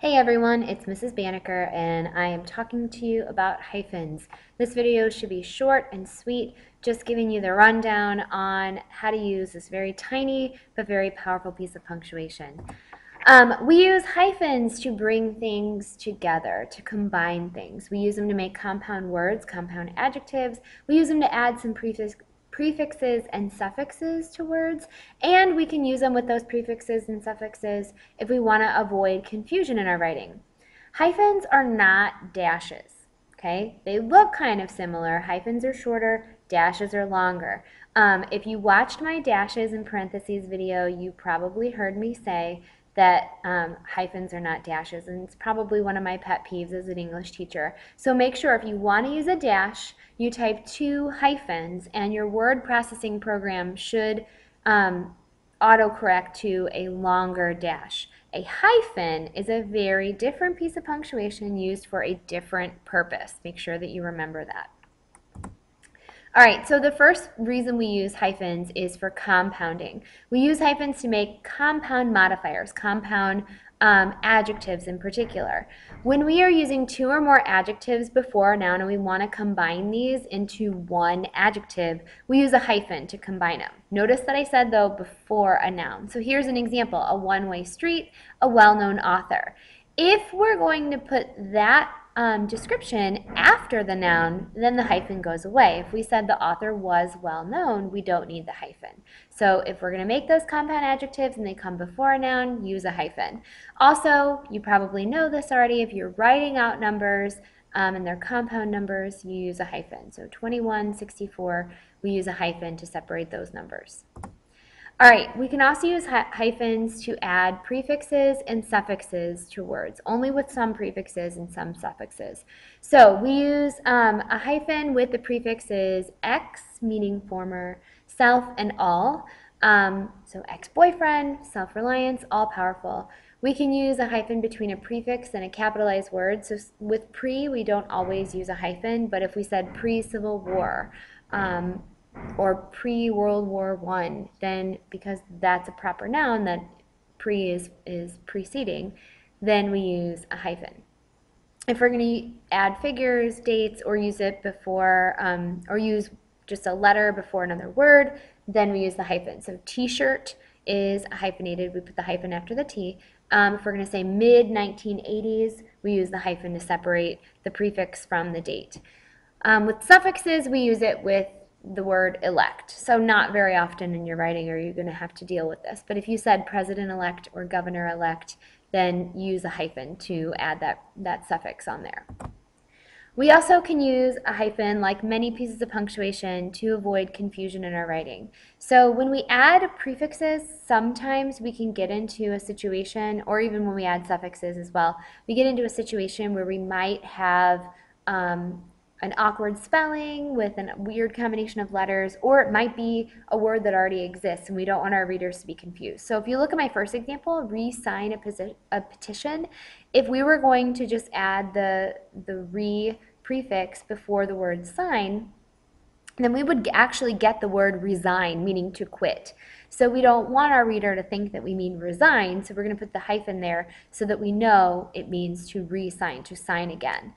Hey everyone, it's Mrs. Banneker and I am talking to you about hyphens. This video should be short and sweet, just giving you the rundown on how to use this very tiny but very powerful piece of punctuation. We use hyphens to bring things together, to combine things. We use them to make compound words, compound adjectives. We use them to add some prefixes and suffixes to words, and we can use them with those prefixes and suffixes if we want to avoid confusion in our writing. Hyphens are not dashes, okay? They look kind of similar. Hyphens are shorter, dashes are longer. If you watched my dashes and parentheses video, you probably heard me say that hyphens are not dashes, and it's probably one of my pet peeves as an English teacher. So make sure if you want to use a dash, you type 2 hyphens, and your word processing program should autocorrect to a longer dash. A hyphen is a very different piece of punctuation used for a different purpose. Make sure that you remember that. All right, so the first reason we use hyphens is for compounding. We use hyphens to make compound modifiers, compound adjectives in particular. When we are using 2 or more adjectives before a noun and we want to combine these into one adjective, we use a hyphen to combine them. Notice that I said, though, before a noun. So here's an example: a one-way street, a well-known author. If we're going to put that description after the noun, then the hyphen goes away. If we said the author was well known, we don't need the hyphen. So if we're going to make those compound adjectives and they come before a noun, use a hyphen. Also, you probably know this already, if you're writing out numbers and they're compound numbers, you use a hyphen. So 21, 64, we use a hyphen to separate those numbers. All right, we can also use hyphens to add prefixes and suffixes to words, only with some prefixes and some suffixes. So we use a hyphen with the prefixes ex, meaning former, self, and all. So ex-boyfriend, self-reliance, all-powerful. We can use a hyphen between a prefix and a capitalized word. So with pre, we don't always use a hyphen, but if we said pre-Civil War, or pre-World War I, then because that's a proper noun, that pre is preceding, then we use a hyphen. If we're going to add figures, dates, or use it before, or use just a letter before another word, then we use the hyphen. So t-shirt is hyphenated, we put the hyphen after the T. If we're going to say mid-1980s, we use the hyphen to separate the prefix from the date. With suffixes, we use it with the word elect. So not very often in your writing are you going to have to deal with this. But if you said president-elect or governor-elect, then use a hyphen to add that suffix on there. We also can use a hyphen, like many pieces of punctuation, to avoid confusion in our writing. So when we add prefixes, sometimes we can get into a situation, or even when we add suffixes as well, we get into a situation where we might have an awkward spelling with a weird combination of letters, or it might be a word that already exists and we don't want our readers to be confused. So if you look at my first example, re-sign a petition, if we were going to just add the re prefix before the word sign, then we would actually get the word resign, meaning to quit. So we don't want our reader to think that we mean resign, so we're going to put the hyphen there so that we know it means to re-sign, to sign again.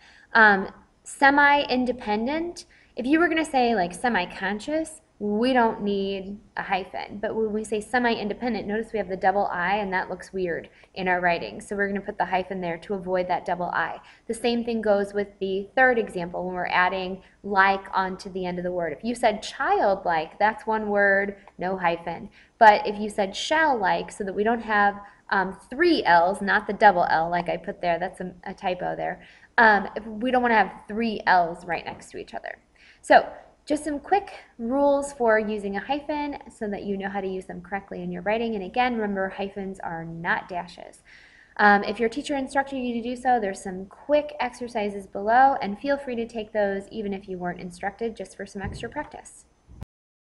Semi-independent, if you were going to say like semi-conscious, we don't need a hyphen. But when we say semi-independent, notice we have the double I, and that looks weird in our writing. So we're going to put the hyphen there to avoid that double I. The same thing goes with the third example when we're adding like onto the end of the word. If you said childlike, that's one word, no hyphen. But if you said shall-like, so that we don't have 3 L's, not the double L like I put there, that's a typo there. If we don't want to have 3 L's right next to each other. So just some quick rules for using a hyphen so that you know how to use them correctly in your writing. And again, remember, hyphens are not dashes. If your teacher instructed you to do so, there's some quick exercises below, and feel free to take those even if you weren't instructed, just for some extra practice.